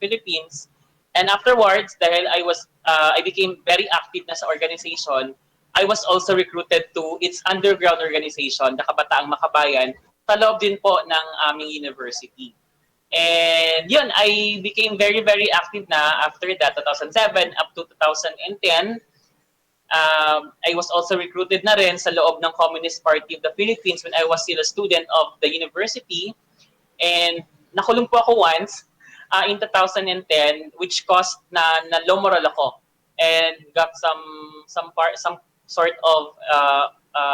Philippines. And afterwards, dahil I became very active na sa organization, I was also recruited to its underground organization, the Kabataang Makabayan, sa loob din po ng aming university. And yun, I became very, very active na after that, 2007 up to 2010. I was also recruited na rin sa loob ng Communist Party of the Philippines when I was still a student of the university. And nakulong po ako once in 2010, which caused na low moral ako and got some sort of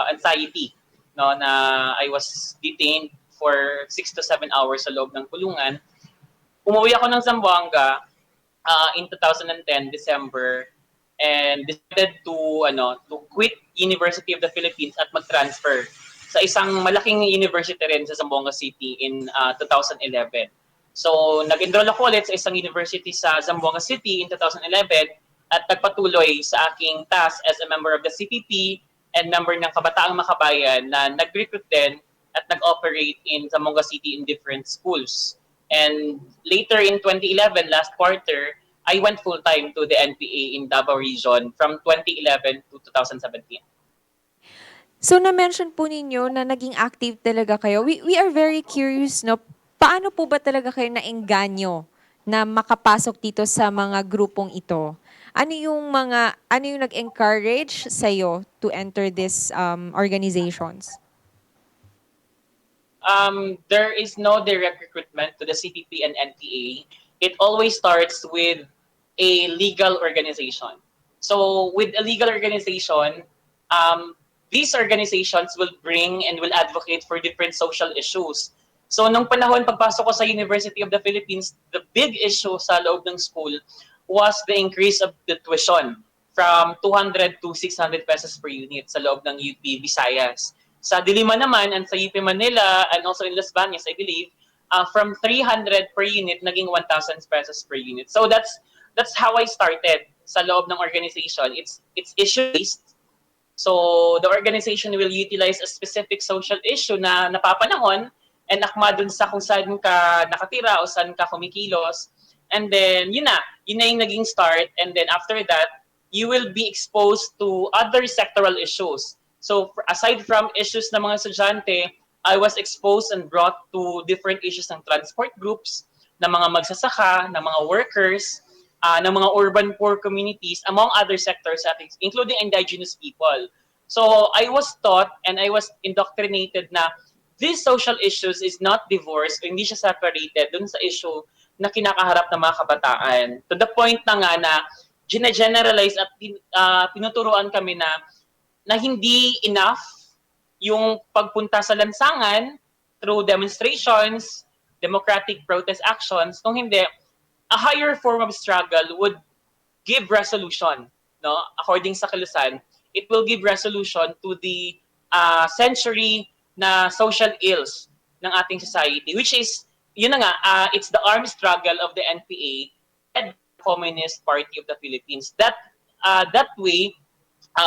anxiety, no, na I was detained for 6 to 7 hours sa loob ng kulungan. Umuwi ako ng Zamboanga in 2010 December and decided to quit University of the Philippines at mag-transfer sa isang malaking university rin sa Zamboanga City in 2011. So, nag-enroll ako ulit sa isang university sa Zamboanga City in 2011 at nagpatuloy sa aking task as a member of the CPP and member ng Kabataang Makabayan na nag-recruit din at nag-operate in Zamboanga City in different schools. And later in 2011, last quarter, I went full-time to the NPA in Davao Region from 2011 to 2017. So na-mention po ninyo na naging active talaga kayo. We are very curious, no? Paano po ba talaga kayo naengganyo na makapasok dito sa mga grupong ito? Ano yung nag-encourage sa'yo to enter these organizations? There is no direct recruitment to the CPP and NPA. It always starts with a legal organization. So with a legal organization, these organizations will bring and will advocate for different social issues. So nung panahon pagpasok ko sa University of the Philippines, the big issue sa loob ng school was the increase of the tuition from 200 to 600 pesos per unit sa loob ng UP Visayas. Sa Diliman naman and sa UP Manila and also in Las Bañas, I believe, from 300 per unit naging 1,000 pesos per unit. So that's how I started sa loob ng organization. It's issue-based. So the organization will utilize a specific social issue na napapanahon and akma dun sa kung saan ka nakatira o saan ka kumikilos. And then, yun na yung naging start. And then after that, you will be exposed to other sectoral issues. So aside from issues ng mga estudyante, I was exposed and brought to different issues ng transport groups, ng mga magsasaka, ng mga workers, ng mga urban poor communities, among other sectors, including indigenous people. So I was taught and I was indoctrinated na these social issues is not divorced, hindi siya separated dun sa issue na kinakaharap ng mga kabataan. To the point na nga na generalize at pinuturuan kami na hindi enough yung pagpunta sa lansangan through demonstrations, democratic protest actions, kung hindi, a higher form of struggle would give resolution, no? According sa Kilusan, it will give resolution to the century na social ills ng ating society, which is, yun na nga, it's the armed struggle of the NPA and the Communist Party of the Philippines. That way,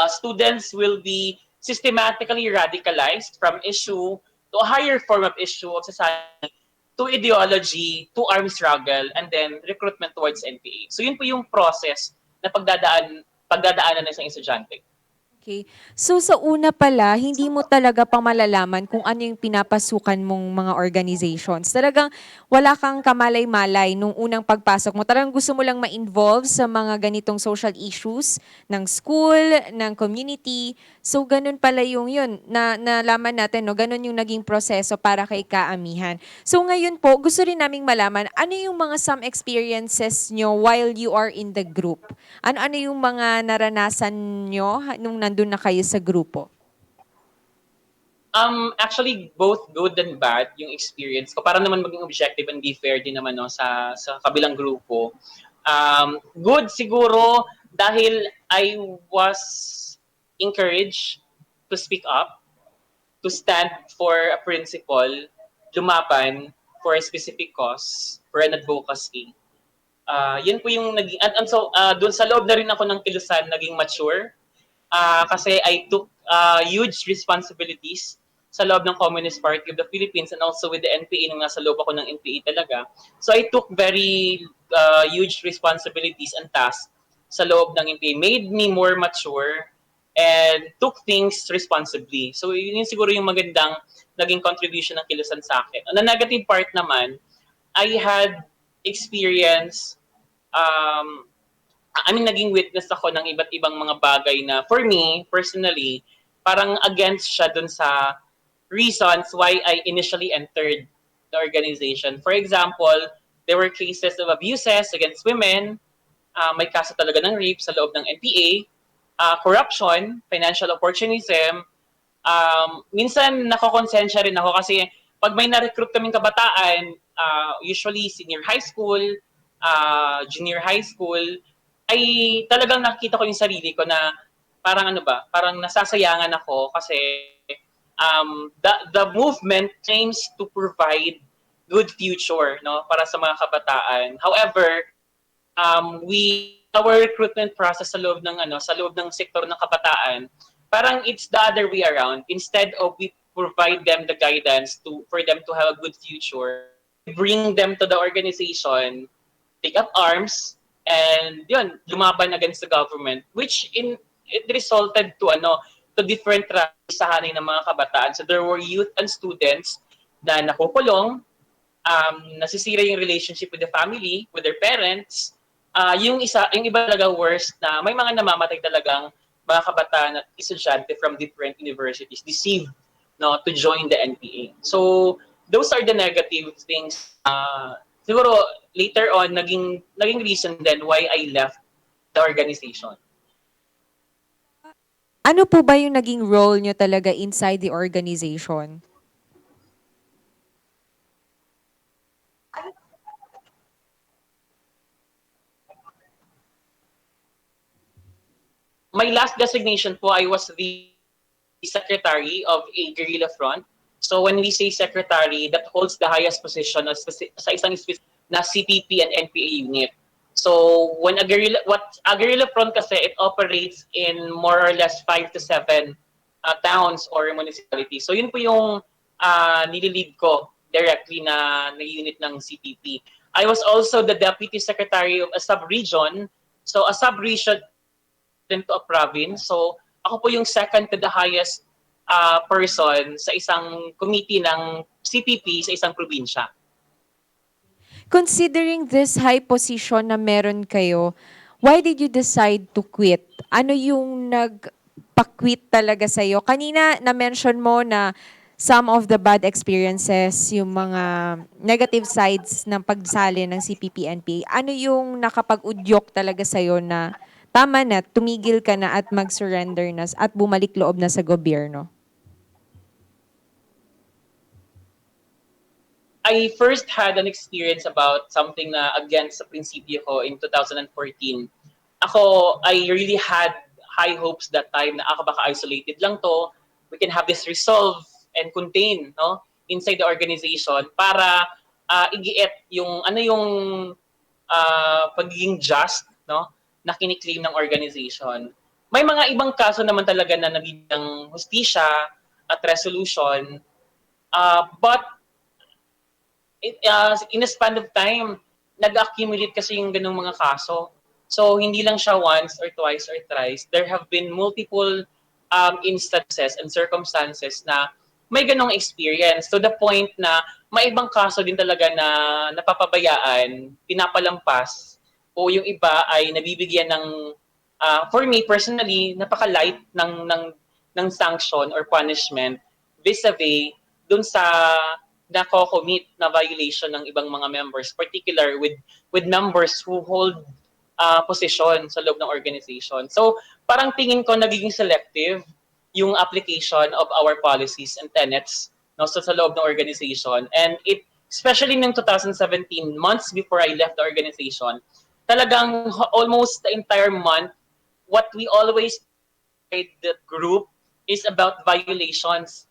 students will be systematically radicalized from issue to a higher form of issue of society, to ideology, to armed struggle, and then recruitment towards NPA. So yun po yung process na pagdadaanan ng isang estudyante. Okay. So sa una pala, hindi mo talaga pa malalaman kung ano yung pinapasukan mong mga organizations. Talagang wala kang kamalay-malay nung unang pagpasok mo. Talagang gusto mo lang ma-involve sa mga ganitong social issues ng school, ng community. So ganun pala yung yun. Nalaman natin, no? Ganun yung naging proseso para kay Ka Amihan. So ngayon po, gusto rin naming malaman, ano yung mga some experiences nyo while you are in the group? Ano yung mga naranasan nyo nung nandun na kayo sa grupo? Actually, both good and bad yung experience ko. Para naman maging objective and be fair din naman, no, sa kabilang grupo. Good siguro dahil I was encouraged to speak up, to stand for a principle, lumaban for a specific cause, for an advocacy. Yun po yung naging, and so doon sa loob na rin ako ng Kilusan naging mature kasi I took huge responsibilities sa loob ng Communist Party of the Philippines and also with the NPA nung nasa loob ako ng NPA talaga. So I took very huge responsibilities and tasks sa loob ng NPA made me more mature and took things responsibly. So yun siguro yung magandang naging contribution ng Kilusan sa akin. On the negative part naman, I had experience um, naging witness ako ng iba't ibang mga bagay na for me, personally, parang against siya dun sa reasons why I initially entered the organization. For example, there were cases of abuses against women, may kaso talaga ng rape sa loob ng NPA, corruption, financial opportunism, minsan nakokonsensya rin ako kasi pag may na-recruit kaming kabataan, usually senior high school, junior high school, ay talagang nakita ko yung sarili ko na parang ano ba, parang nasasayangan ako kasi the movement aims to provide good future no para sa mga kabataan. However, our recruitment process sa loob ng sektor ng kabataan, parang it's the other way around. Instead of we provide them the guidance for them to have a good future, we bring them to the organization, take up arms, and yun, lumaban against the government, which it resulted to different tragedies sa hanay ng mga kabataan. So there were youth and students na nakukulong, nasisira yung relationship with the family, with their parents. Yung iba talaga worse na may mga namamatay talagang mga kabataan at estudyante from different universities deceived no to join the NPA. So those are the negative things. Siguro later on naging reason then why I left the organization. Ano po ba yung naging role nyo talaga inside the organization? My last designation po, I was the secretary of a guerrilla front. So when we say secretary, that holds the highest position sa isang na CPP and NPA unit. So when a guerrilla front kasi, it operates in more or less 5 to 7 towns or municipalities. So yun po yung nililid ko directly na unit ng CPP. I was also the deputy secretary of a sub-region. So a sub-region to a province. So ako po yung second to the highest person sa isang committee ng CPP sa isang probinsya. Considering this high position na meron kayo, why did you decide to quit? Ano yung nagpa-quit talaga sa'yo? Kanina na-mention mo na some of the bad experiences, yung mga negative sides ng pagsali ng CPP-NPA. Ano yung nakapag-udyok talaga sa'yo na tama na, tumigil ka na at mag-surrender na at bumalik loob na sa gobyerno? I first had an experience about something na against sa prinsipyo ko in 2014. I really had high hopes that time na ako baka isolated lang to. We can have this resolve and contain no inside the organization para igiit yung pagiging just no na kiniklaim ng organization. May mga ibang kaso naman talaga na naging hustisya at resolution, but in a span of time, nag-accumulate kasi yung ganung mga kaso. So, hindi lang siya once or twice or thrice. There have been multiple instances and circumstances na may ganong experience to the point na may ibang kaso din talaga na napapabayaan, pinapalampas, o yung iba ay nabibigyan ng, for me personally, napaka-light ng sanction or punishment vis-a-vis dun sa nako-commit na violation ng ibang mga members, particular with members who hold position sa loob ng organization. So, parang tingin ko nagiging selective yung application of our policies and tenets no, sa loob ng organization. And it, especially in 2017, months before I left the organization, talagang almost the entire month, what we always the group is about violations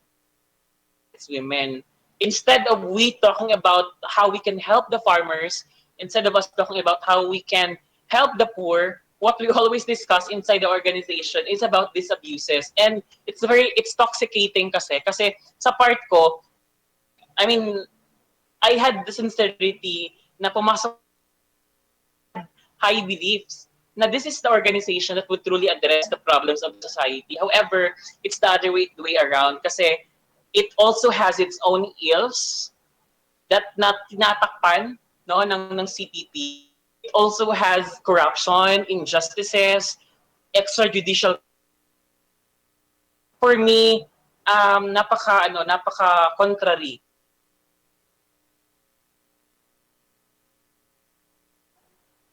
against women. Instead of we talking about how we can help the farmers, instead of us talking about how we can help the poor, what we always discuss inside the organization is about these abuses. And it's toxicating kasi sa part ko, I mean, I had the sincerity na pumasok high beliefs na this is the organization that would truly address the problems of the society. However, it's the other way around kasi it also has its own ills that tinatakpan no ng CPP. It also has corruption, injustices, extrajudicial. For me, napaka contrary.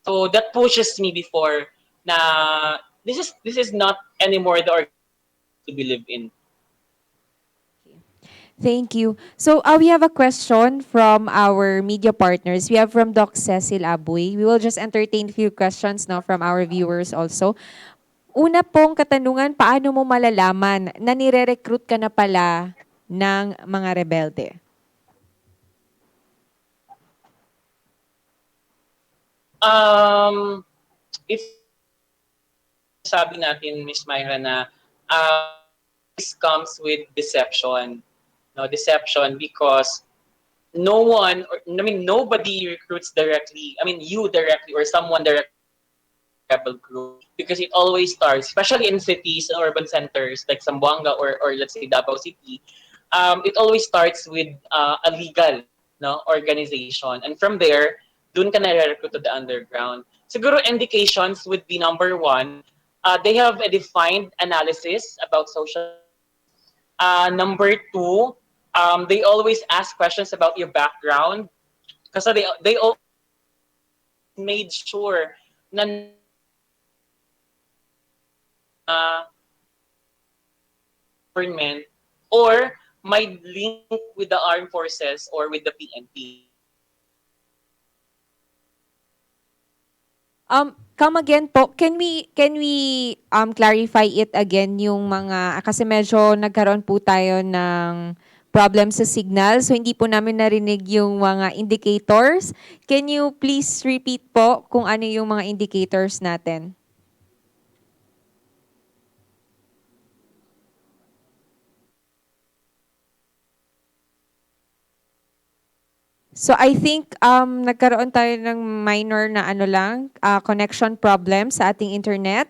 So that pushes me before na this is not anymore the organization to believe in. Thank you. So we have a question from our media partners. We have from Doc Cecil Abuy. We will just entertain a few questions now from our viewers also. Una pong katanungan, paano mo malalaman na nire-recruit ka na pala ng mga rebelde? If sabi natin, Miss Myra, na this comes with deception. No, deception because no one, nobody recruits directly. I mean, you directly or someone directly rebel group because it always starts, especially in cities and urban centers like Zamboanga or let's say Davao City. It always starts with a legal organization, and from there, dun ka na-recruit to the underground. Siguro indications would be number one, they have a defined analysis about social. Number two, they always ask questions about your background kasi they all made sure na government or might link with the armed forces or with the PNP. Come again po, can we clarify it again yung mga, kasi medyo nagkaroon po tayo ng problem sa signal, so hindi po namin narinig yung mga indicators. Can you please repeat po kung ano yung mga indicators natin? So I think nagkaroon tayo ng minor na connection problem sa ating internet.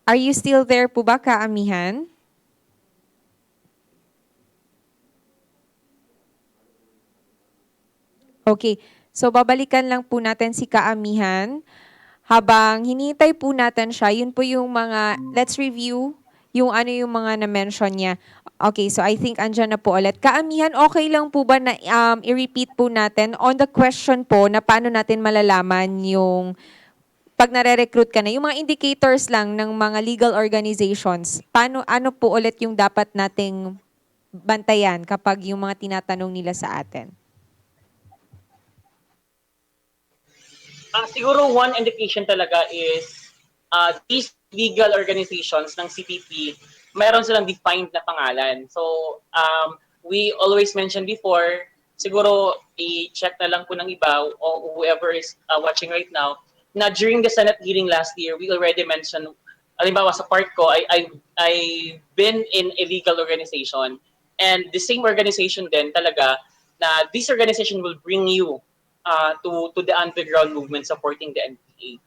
Are you still there po ba, Ka Amihan? Okay. So babalikan lang po natin si Ka Amihan. Habang hinihintay po natin siya, yun po yung mga, let's review yung yung mga na-mention niya. Okay, so I think andyan na po ulit. Ka Amihan, okay lang po ba na i-repeat po natin on the question po na paano natin malalaman yung pag nare-recruit ka na, yung mga indicators lang ng mga legal organizations, ano po ulit yung dapat nating bantayan kapag yung mga tinatanong nila sa atin? Siguro one indication talaga is these legal organizations ng CPP, mayroon silang defined na pangalan. So, we always mentioned before, siguro i-check na lang po ng iba o whoever is watching right now, na during the Senate hearing last year, we already mentioned, halimbawa sa part ko, I've been in a legal organization and the same organization din talaga na this organization will bring you to the underground movement supporting the NPA.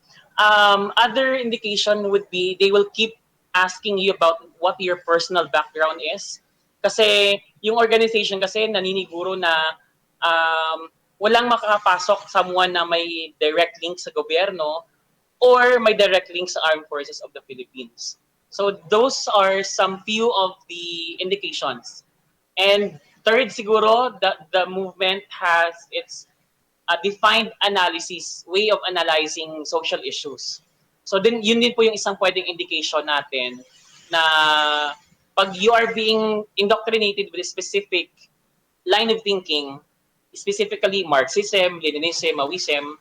Other indication would be they will keep asking you about what your personal background is. Kasi yung organization kasi naniniguro na walang makakapasok someone na may direct link sa gobyerno or may direct link sa armed forces of the Philippines. So those are some few of the indications. And third siguro, the movement has its a defined analysis, way of analyzing social issues. So yun din po yung isang pwedeng indication natin na pag you are being indoctrinated with a specific line of thinking, specifically Marxism, Leninism, Maoism,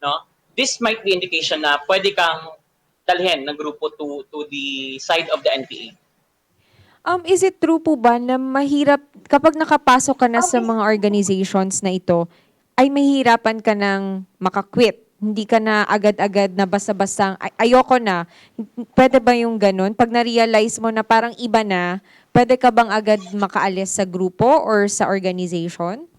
no? This might be indication na pwede kang dalhin ng grupo to the side of the NPA. Is it true po ba na mahirap, kapag nakapasok ka na sa mga organizations na ito, ay mahihirapan ka ng makakwit? Hindi ka na agad-agad na basta-basta, ayoko na. Pwede ba yung ganun? Pag na-realize mo na parang iba na, pwede ka bang agad makaalis sa grupo or sa organization?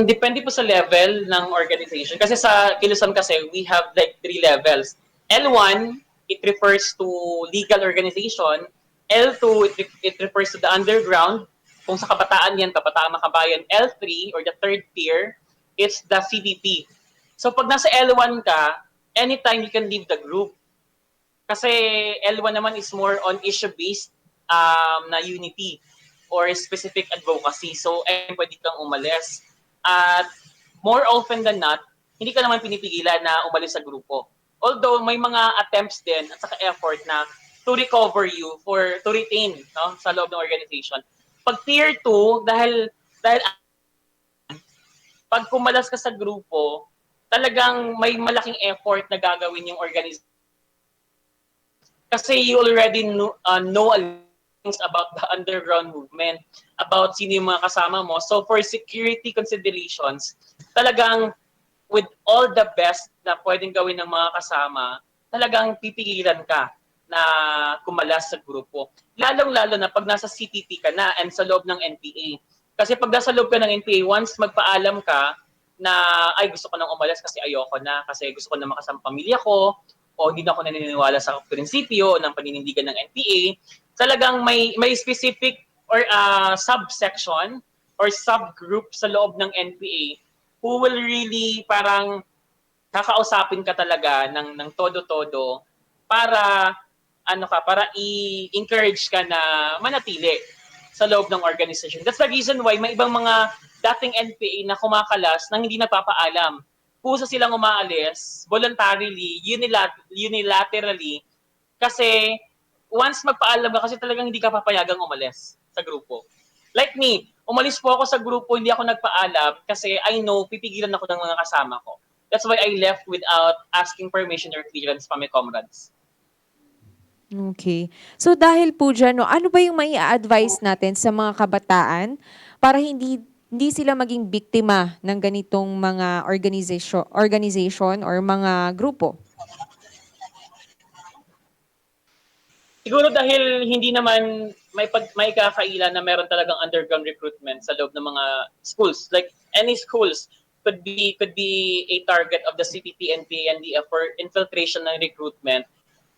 Depende po sa level ng organization. Kasi sa Kilusan kasi, we have like 3 levels. L1, it refers to legal organization. L2, it refers to the underground. Kung sa kabataan yan, kabataan makabayan. L3, or the third tier, it's the CVP. So pag nasa L1 ka, anytime you can leave the group. Kasi L1 naman is more on issue-based na unity or specific advocacy. So, pwede kang umalis. At more often than not, hindi ka naman pinipigilan na umalis sa grupo. Although may mga attempts din at saka effort na to recover you to retain sa loob ng organization. Pag tier 2, dahil pag kumalas ka sa grupo, talagang may malaking effort na gagawin yung organization kasi you already know a things about the underground movement, about sino yung mga kasama mo. So for security considerations, talagang with all the best na pwedeng gawin ng mga kasama, talagang pipigilan ka na kumalas sa grupo. Lalong-lalo na pag nasa CPP ka na and sa loob ng NPA. Kasi pag nasa loob ka ng NPA, once magpaalam ka na ay gusto ko nang umalis kasi ayoko na, kasi gusto ko na makasama pamilya ko, o hindi na ako naniniwala sa prinsipyo ng paninindigan ng NPA, talagang may specific or subsection or subgroup sa loob ng NPA who will really parang kakausapin ka talaga ng todo-todo para para i-encourage ka na manatili sa loob ng organization. That's the reason why may ibang mga dating NPA na kumakalas nang hindi nagpapaalam. Kusa silang umaalis voluntarily, unilaterally, kasi once magpaalam ka kasi talagang hindi ka papayagang umalis sa grupo. Like me, umalis po ako sa grupo, hindi ako nagpaalam kasi I know pipigilan ako ng mga kasama ko. That's why I left without asking permission or clearance from my comrades. Okay. So dahil po diyan, no, ano ba yung mai-a-advise natin sa mga kabataan para hindi sila maging biktima ng ganitong mga organization or mga grupo? Siguro dahil hindi naman may kakaila na meron talagang underground recruitment sa loob ng mga schools. Like any schools could be a target of the CPP, NPA, NDF for infiltration ng recruitment.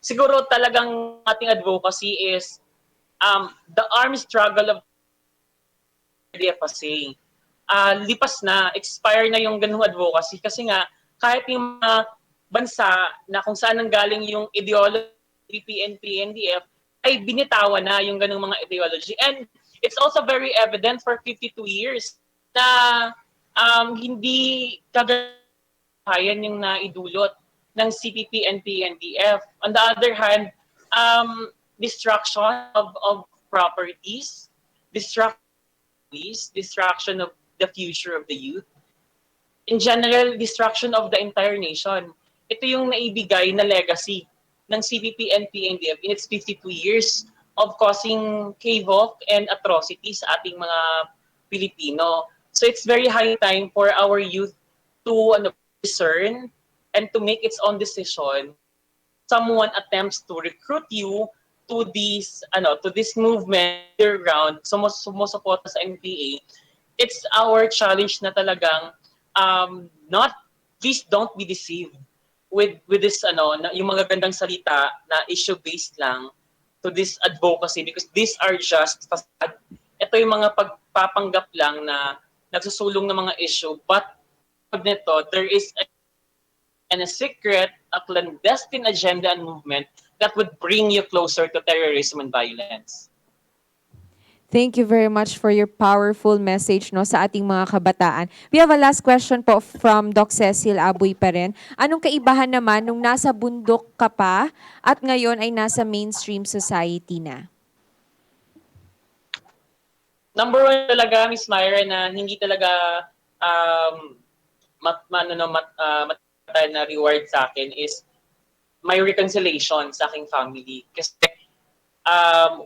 Siguro talagang ating advocacy is the armed struggle of DFA. Lipas na, expire na yung ganung advocacy kasi nga kahit yung mga bansa na kung saan nanggaling yung ideology PNP, NDF ay binitawan na yung ganung mga ideology. And it's also very evident for 52 years na hindi kagayan yung naidulot ng CPP, NP, NDF. On the other hand, destruction of properties, destruction of the future of the youth, in general, destruction of the entire nation. Ito yung naibigay na legacy ng CPP and PNDF in its 52 years of causing havoc and atrocities sa ating mga Pilipino. So it's very high time for our youth to discern and to make its own decision. Someone attempts to recruit you to this movement underground, sumusuporta sa NPA, it's our challenge na talagang not please don't be deceived with this yung mga gandang salita na issue based lang to this advocacy, because these are just facade. Ito yung mga pagpapanggap lang na nagsusulong ng mga issue, but nito there is a secret, a clandestine agenda and movement that would bring you closer to terrorism and violence. Thank you very much for your powerful message, no, sa ating mga kabataan. We have a last question po from Doc Cecil Aboy pa rin. Anong kaibahan naman nung nasa bundok ka pa at ngayon ay nasa mainstream society na? Number one talaga, Miss Myra, na hindi talaga na reward sa akin is my reconciliation sa aking family. Kasi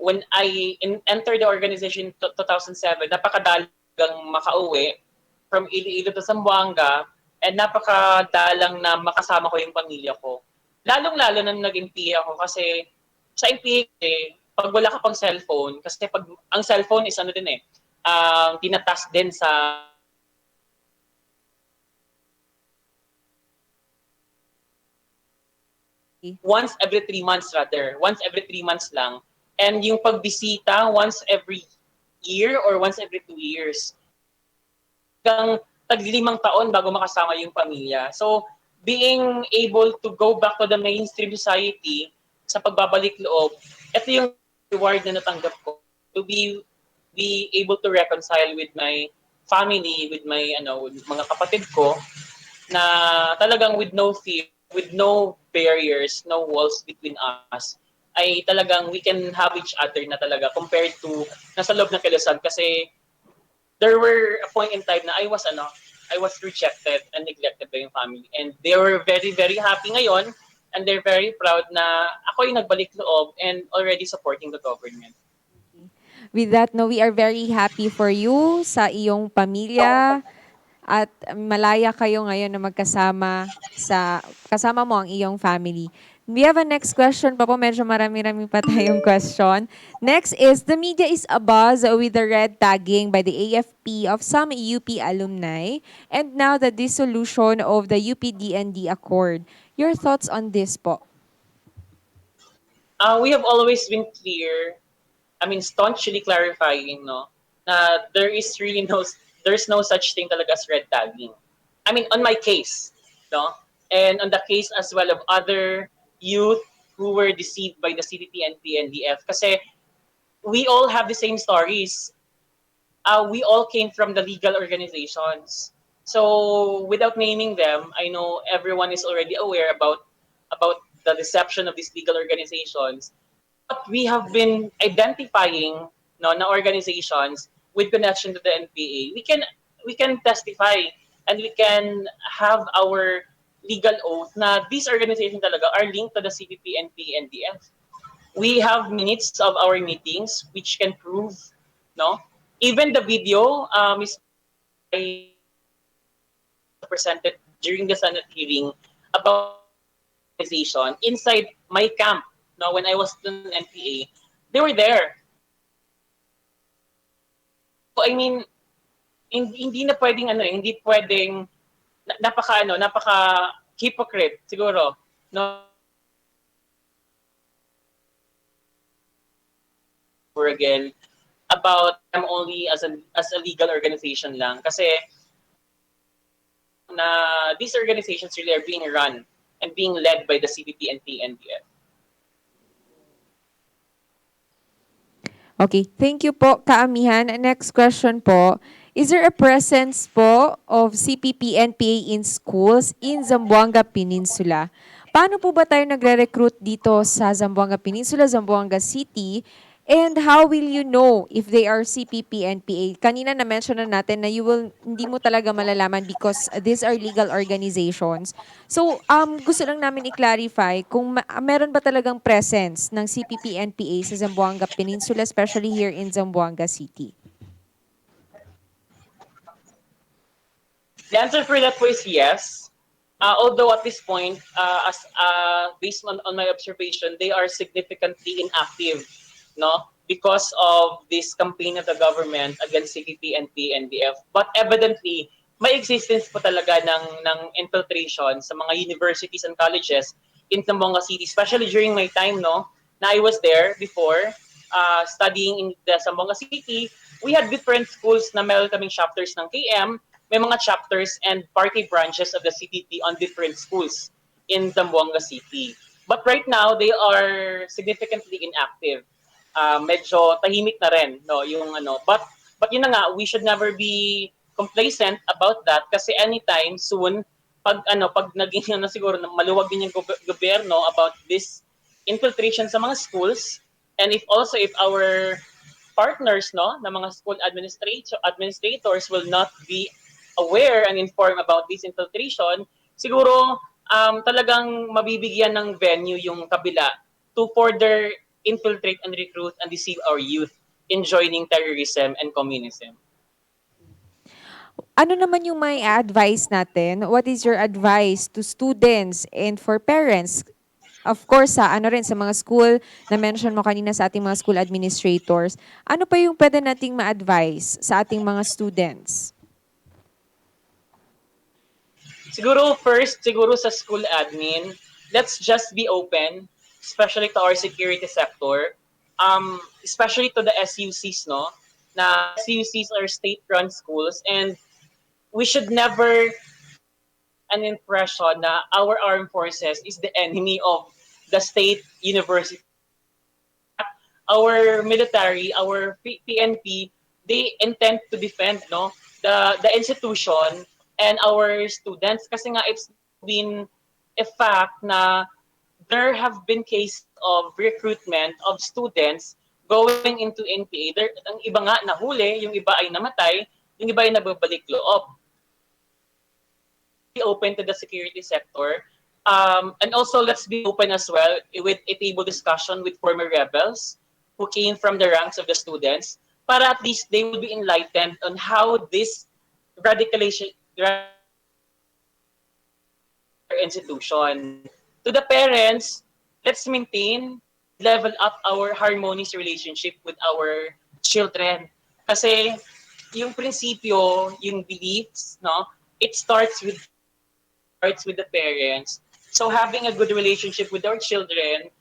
when I entered the organization in 2007, napakadalang makauwi from Iloilo to Zamboanga, and napakadalang na makasama ko yung pamilya ko. Lalong-lalo na naging PA ako kasi sa PA, pag wala ka pang cellphone, kasi pag ang cellphone is tinatas din sa once every 3 months rather. Once every 3 months lang. And yung pagbisita, once every year or once every 2 years. Hanggang tag-limang taon bago makasama yung pamilya. So, being able to go back to the mainstream society sa pagbabalik loob, ito yung reward na natanggap ko to be able to reconcile with my family, with mga kapatid ko na talagang with no fear, with no barriers, no walls between us, ay talagang we can have each other na talaga compared to nasa loob ng kilusan kasi there were a point in time na I was rejected and neglected by yung family. And they were very, very happy ngayon and they're very proud na ako yung nagbalik loob and already supporting the government. With that, no, we are very happy for you sa iyong pamilya at malaya kayo ngayon na kasama mo ang iyong family. We have a next question pa po. Medyo marami-rami pa tayong question. Next is, the media is abuzz with the red tagging by the AFP of some UP alumni and now the dissolution of the UP-DND Accord. Your thoughts on this po? We have always been clear, staunchly clarifying, no, na there's no such thing talaga as red tagging. On my case, no, and on the case as well of other youth who were deceived by the CPP and PNDF. Kasi we all have the same stories. We all came from the legal organizations. So without naming them, I know everyone is already aware about the deception of these legal organizations. But we have been identifying, no, na organizations with connection to the NPA. We can testify and we can have our legal oath na these organizations talaga are linked to the CPP and PNDF. We have minutes of our meetings which can prove, no, even the video is presented during the Senate hearing about organization inside my camp. No, when I was in NPA, they were there. So, hindi na pwedeng hindi pwedeng napaka hypocrite siguro, no, for again about them only as a legal organization lang kasi na these organizations really are being run and being led by the CPP and PNDF. Okay, thank you po, Ka Amihan. Next question po. Is there a presence po of CPP NPA in schools in Zamboanga Peninsula? Paano po ba tayo nagre-recruit dito sa Zamboanga Peninsula, Zamboanga City? And how will you know if they are CPP NPA? Kanina na-mention na natin na hindi mo talaga malalaman because these are legal organizations. So, gusto lang namin i-clarify kung meron ba talagang presence ng CPP NPA sa Zamboanga Peninsula, especially here in Zamboanga City. The answer for that was yes. Although at this point, as based on my observation, they are significantly inactive, no, because of this campaign of the government against CPP and PNDF. But evidently, may existence po talaga ng infiltration sa mga universities and colleges in Zamboanga City, especially during my time, no, na I was there before studying in the Zamboanga City. We had different schools na meron kaming chapters ng KM, may mga chapters and party branches of the CPP on different schools in Zamboanga City. But right now, they are significantly inactive. Medyo tahimik na rin, no, yung But yun na nga, we should never be complacent about that kasi anytime soon, pag naging siguro maluwag din yung gobyerno about this infiltration sa mga schools, and if our partners, no, na mga school administrators will not be aware and informed about this infiltration, siguro talagang mabibigyan ng venue yung kabila to further infiltrate and recruit and deceive our youth in joining terrorism and communism. Ano naman yung may advice natin? What is your advice to students and for parents? Of course, sa mga school, na-mention mo kanina sa ating mga school administrators, ano pa yung pwede nating ma-advise sa ating mga students? Siguro first, siguro sa school admin, let's just be open, especially to our security sector, especially to the SUCs, no? Na SUCs are state-run schools, and we should never give an impression na our armed forces is the enemy of the state university. In fact, our military, our PNP, they intend to defend, no, the institution and our students, kasi nga it's now been a fact na there have been cases of recruitment of students going into NPA. There, ang iba nga nahuli, yung iba ay namatay, yung iba ay nababalik loob. So let's be open to the security sector. And also, let's be open as well with a table discussion with former rebels who came from the ranks of the students, para at least they will be enlightened on how this radicalization affects their institution. To the parents, let's maintain and level up our harmonious relationship with our children. Kasi yung prinsipyo, yung beliefs, no, it starts with home, it starts with the parents. So having a good relationship with our children,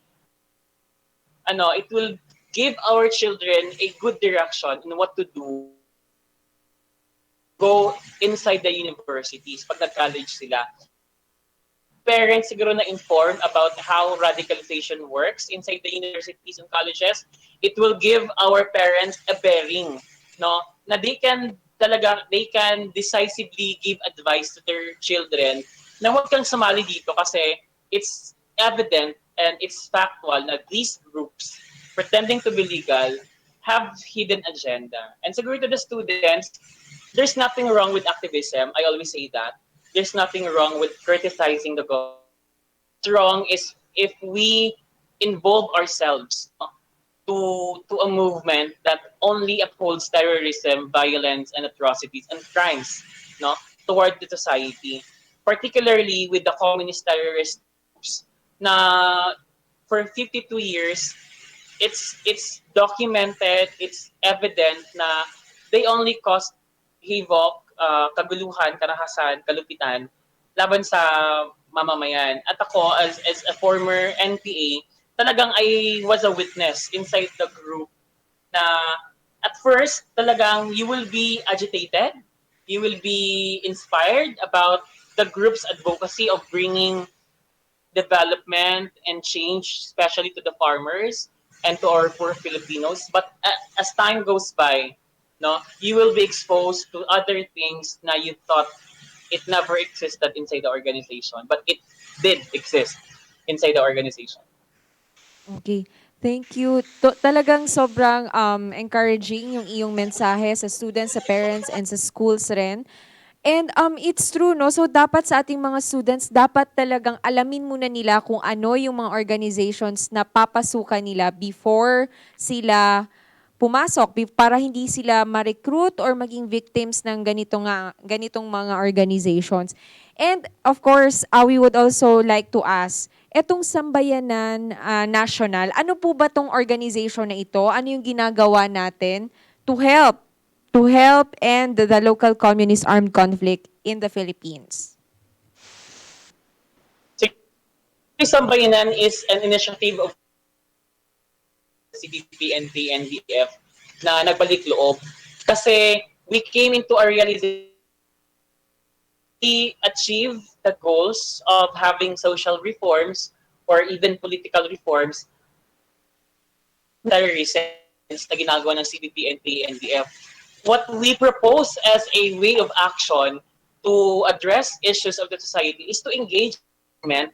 it will give our children a good direction in what to do when they go inside the universities pag nag-college sila. Once parents siguro na informed about how radicalization works inside the universities and colleges, it will give our parents a bearing, no, na they can decisively give advice to their children na huwag kang sumali dito kasi it's evident and it's factual na these groups pretending to be legal have hidden agenda. And siguro to the students, there's nothing wrong with activism. I always say that. There's nothing wrong with criticizing the government. What's wrong is if we involve ourselves, no, to a movement that only upholds terrorism, violence, and atrocities and crimes, no, toward the society, particularly with the communist terrorist groups na for 52 years it's documented, it's evident na they only caused havoc, kaguluhan, karahasan, kalupitan laban sa mamamayan. At ako as a former NPA, talagang I was a witness inside the group na at first talagang you will be agitated, you will be inspired about the group's advocacy of bringing development and change, especially to the farmers and to our poor Filipinos. But as time goes by, no, you will be exposed to other things na you thought it never existed inside the organization, but it did exist inside the organization. Okay. Thank you. Talagang sobrang encouraging yung iyong mensahe sa students, sa parents, and sa schools rin. And it's true, no? So dapat sa ating mga students, dapat talagang alamin muna nila kung ano yung mga organizations na papasukan nila before sila pumasok para hindi sila ma-recruit or maging victims ng ganitong mga organizations. And of course, we would also like to ask, etong Sambayanan National, ano po ba tong organization na ito? Ano yung ginagawa natin to help end the local communist armed conflict in the Philippines? Sambayanan is an initiative of CBP and NDF na nagbalik loob kasi we came into a realization we achieve the goals of having social reforms or even political reforms terrorism na ginagawa ng CBP and NDF. What we propose as a way of action to address issues of the society is to engage government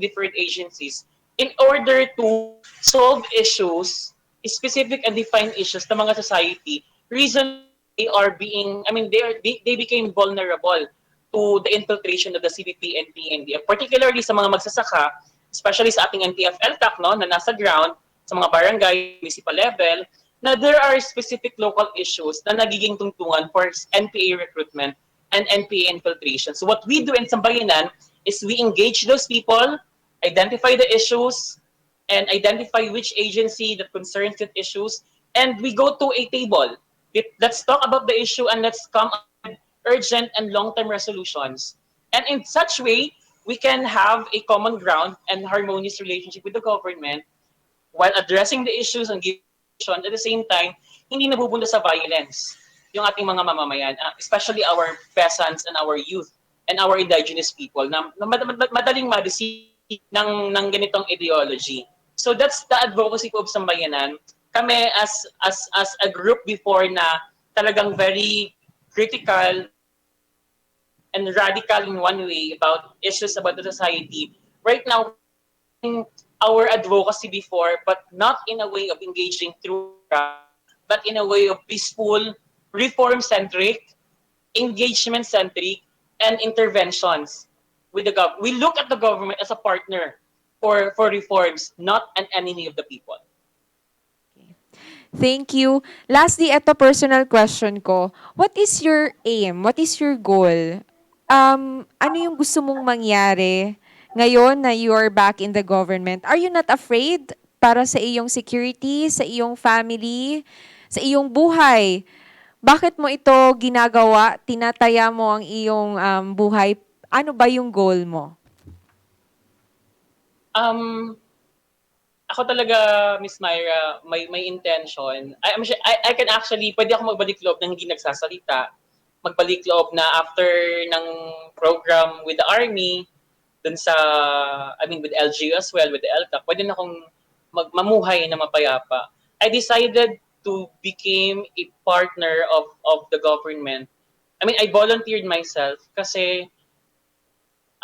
different agencies in order to solve issues, specific and defined issues ng mga society, reason they are being, they became vulnerable to the infiltration of the CBP and PNDF, particularly sa mga magsasaka, especially sa ating NTF-LTAC, no, na nasa ground, sa mga barangay, municipal level, na there are specific local issues na nagiging tungtungan for NPA recruitment and NPA infiltration. So what we do in Sambayanan is we engage those people, identify the issues, and identify which agency that concerns with issues, and we go to a table. Let's talk about the issue and let's come up with urgent and long-term resolutions. And in such way, we can have a common ground and harmonious relationship with the government while addressing the issues and giving solution at the same time, hindi nabubunda sa violence yung ating mga mamamayan, especially our peasants and our youth and our indigenous people na madaling ma-deceive ng ganitong ideology. So that's the advocacy ko of Sambayanan. Kami as a group before na talagang very critical and radical in one way about issues about the society. Right now, our advocacy before, but not in a way of engaging through but in a way of peaceful, reform-centric, engagement-centric, and interventions with the government. We look at the government as a partner for reforms, not an enemy of the people. Thank you. Lastly, ito personal question ko. What is your aim? What is your goal? Ano yung gusto mong mangyari ngayon na you are back in the government? Are you not afraid para sa iyong security, sa iyong family, sa iyong buhay? Bakit mo ito ginagawa? Tinataya mo ang iyong buhay? Ano ba yung goal mo? Um, Ako talaga, Miss Myra, may intention. I can actually, pwede ako magbalik loob ng hindi nagsasalita. Magbalik loob na after ng program with the Army, dun sa, I mean, with LGU as well, with the LTAC, pwede na akong mamuhay na mapayapa. I decided to become a partner of the government. I mean, I volunteered myself kasi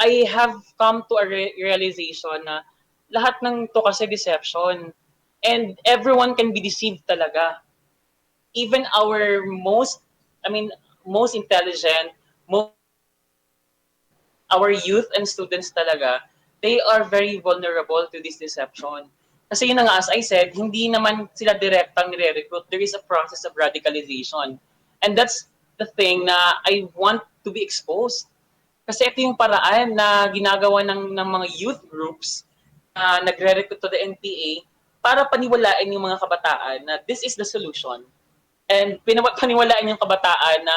I have come to a realization na lahat ng to kasi deception. And everyone can be deceived talaga. Even our most intelligent, our youth and students talaga, they are very vulnerable to this deception. Kasi yun na nga, as I said, hindi naman sila direktang nire-recruit. There is a process of radicalization. And that's the thing na I want to be exposed. Kasi ito yung paraan na ginagawa ng mga youth groups na nagre-recruit to the NPA para paniwalaan yung mga kabataan na this is the solution. And paniwalaan yung kabataan na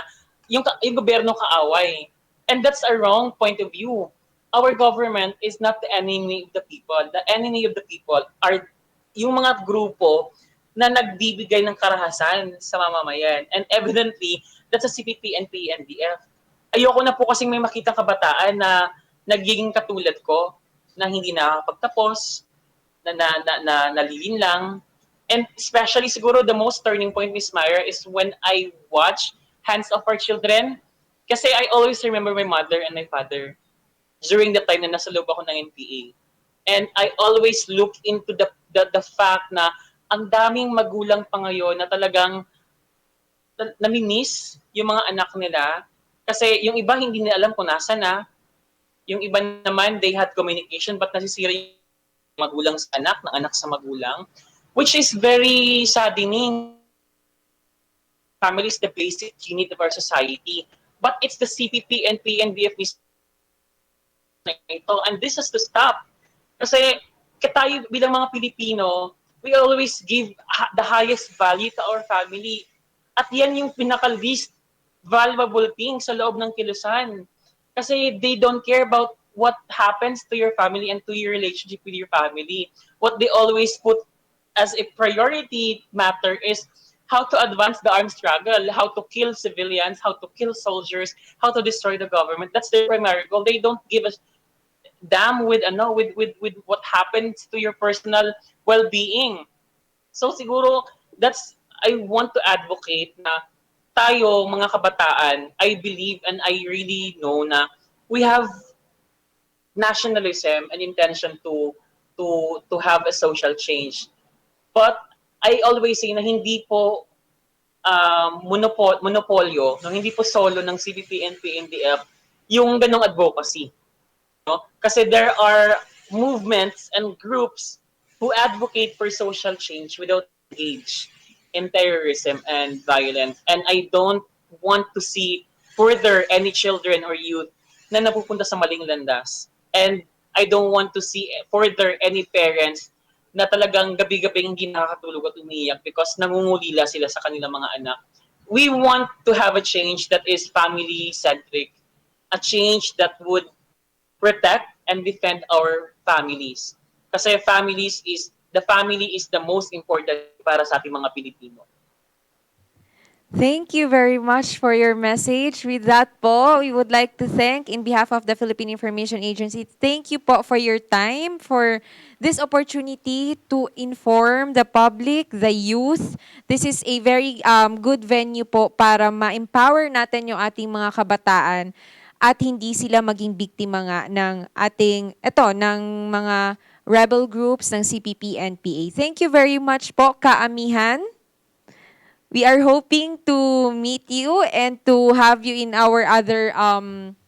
yung gobyerno kaaway. And that's a wrong point of view. Our government is not the enemy of the people. The enemy of the people are yung mga grupo na nagbibigay ng karahasan sa mamamayan. And evidently, that's a CPP and PNDF. Ayoko na po kasing may makitang kabataan na nagiging katulad ko, na hindi nakakapagtapos, na nalilinlang. And especially siguro the most turning point, Miss Myra, is when I watch Hands of Our Children. Kasi I always remember my mother and my father during the time na nasa loob ako ng NPA. And I always look into the fact na ang daming magulang pa ngayon na talagang namimiss yung mga anak nila. Kasi yung iba hindi nila alam kung nasa na. Yung iba naman, they had communication but nasisira yung magulang sa anak, ng anak sa magulang. Which is very saddening. Family is the basic unit of our society. But it's the CPP and PNDF ito. And this has to stop. Kasi tayo bilang mga Pilipino, we always give the highest value to our family. At yan yung pinaka-least valuable thing sa loob ng kilusan. Kasi they don't care about what happens to your family and to your relationship with your family. What they always put as a priority matter is how to advance the armed struggle, how to kill civilians, how to kill soldiers, how to destroy the government. That's their primary goal. They don't give a damn with what happens to your personal well-being. So siguro that's I want to advocate na tayo mga kabataan, I believe and I really know na we have nationalism and intention to have a social change. But I always say na hindi po monopolyo, no, hindi po solo ng CPP and PNDF yung ganong advocacy. No? Kasi there are movements and groups who advocate for social change without engage in terrorism and violence. And I don't want to see further any children or youth na napupunta sa maling landas. And I don't want to see further any parents na talagang gabi-gabi hindi nakakatulog at umiiyak because nangungulila sila sa kanilang mga anak. We want to have a change that is family-centric, a change that would protect and defend our families. Kasi the family is the most important para sa ating mga Pilipino. Thank you very much for your message. With that po, we would like to thank in behalf of the Philippine Information Agency, thank you po for your time, for this opportunity to inform the public, the youth. This is a very good venue po para ma-empower natin yung ating mga kabataan at hindi sila maging biktima nga ng ng mga rebel groups ng CPP and PA. Thank you very much po, Ka Amihan. We are hoping to meet you and to have you in our other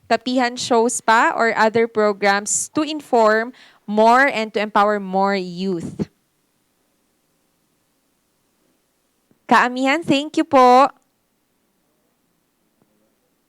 Kapihan shows pa or other programs to inform more and to empower more youth. Kaamihan, thank you po.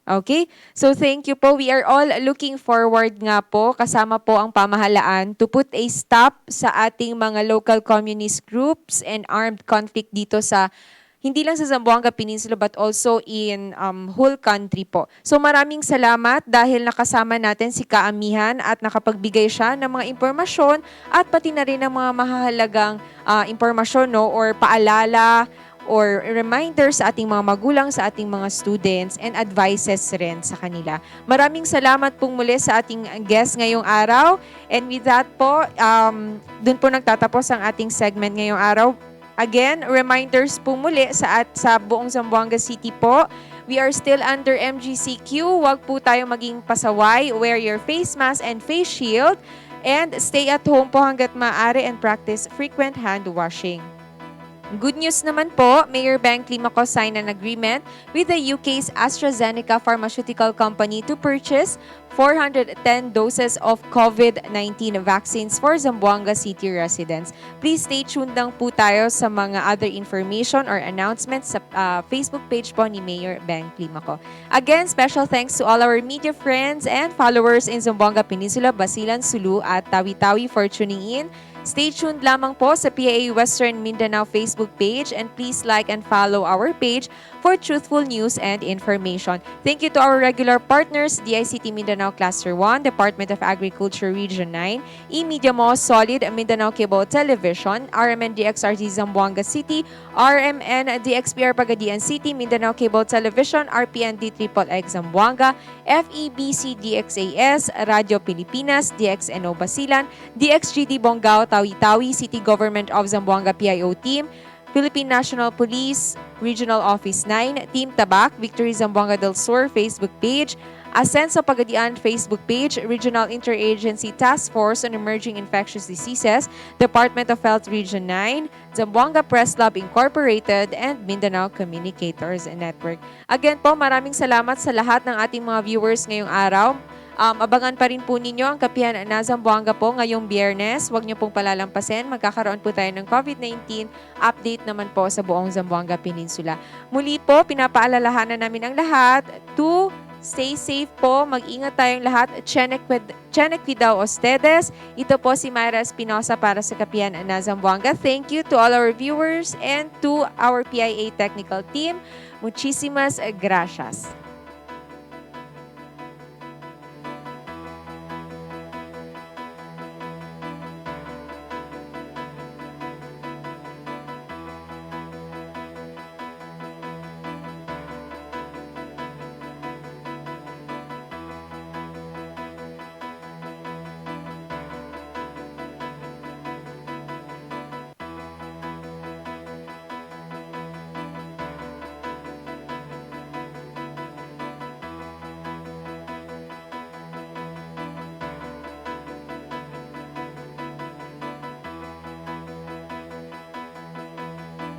Okay? So thank you po. We are all looking forward nga po, kasama po ang pamahalaan, to put a stop sa ating mga local communist groups and armed conflict dito sa hindi lang sa Zamboanga Peninsula but also in whole country po. So maraming salamat dahil nakasama natin si Ka Amihan at nakapagbigay siya ng mga impormasyon at pati na rin ng mga mahahalagang impormasyon no, or paalala or reminder sa ating mga magulang, sa ating mga students, and advices rin sa kanila. Maraming salamat pong muli sa ating guest ngayong araw. And with that po, dun po nagtatapos ang ating segment ngayong araw. Again, reminders po muli sa buong Zamboanga City po. We are still under MGCQ. Huwag po tayo maging pasaway. Wear your face mask and face shield. And stay at home po hanggat maaari and practice frequent hand washing. Good news naman po, Mayor Bang Climaco signed an agreement with the UK's AstraZeneca pharmaceutical company to purchase 410 doses of COVID-19 vaccines for Zamboanga City residents. Please stay tuned lang po tayo sa mga other information or announcements sa Facebook page po ni Mayor Bang Climaco. Again, special thanks to all our media friends and followers in Zamboanga Peninsula, Basilan, Sulu at Tawi-Tawi for tuning in. Stay tuned lamang po sa PAA Western Mindanao Facebook page and please like and follow our page for truthful news and information. Thank you to our regular partners, DICT Mindanao Cluster 1, Department of Agriculture Region 9, eMedia Mo Solid Mindanao Cable Television, RMN DXRT Zamboanga City, RMN DXPR Pagadian City, Mindanao Cable Television, RPN D3XX Zamboanga, FEBC DXAS, Radio Pilipinas, DXNO Basilan, DXGD Bonggao, Tawi-Tawi, City Government of Zamboanga PIO Team, Philippine National Police, Regional Office 9, Team Tabak, Victory Zamboanga del Sur Facebook page, Ascenso Pagadian Facebook page, Regional Interagency Task Force on Emerging Infectious Diseases, Department of Health Region 9, Zamboanga Press Club Incorporated, and Mindanao Communicators Network. Again po, maraming salamat sa lahat ng ating mga viewers ngayong araw. Abangan pa rin po ninyo ang Kapihan na Zamboanga po ngayong Biyernes. Huwag niyo pong palalampasin. Magkakaroon po tayo ng COVID-19 update naman po sa buong Zamboanga Peninsula. Muli po, pinapaalalahanan namin ang lahat to stay safe po. Mag-ingat tayong lahat. Chenek cuidado ustedes. Ito po si Myra Espinosa para sa Kapihan na Zamboanga. Thank you to all our viewers and to our PIA technical team. Muchísimas gracias.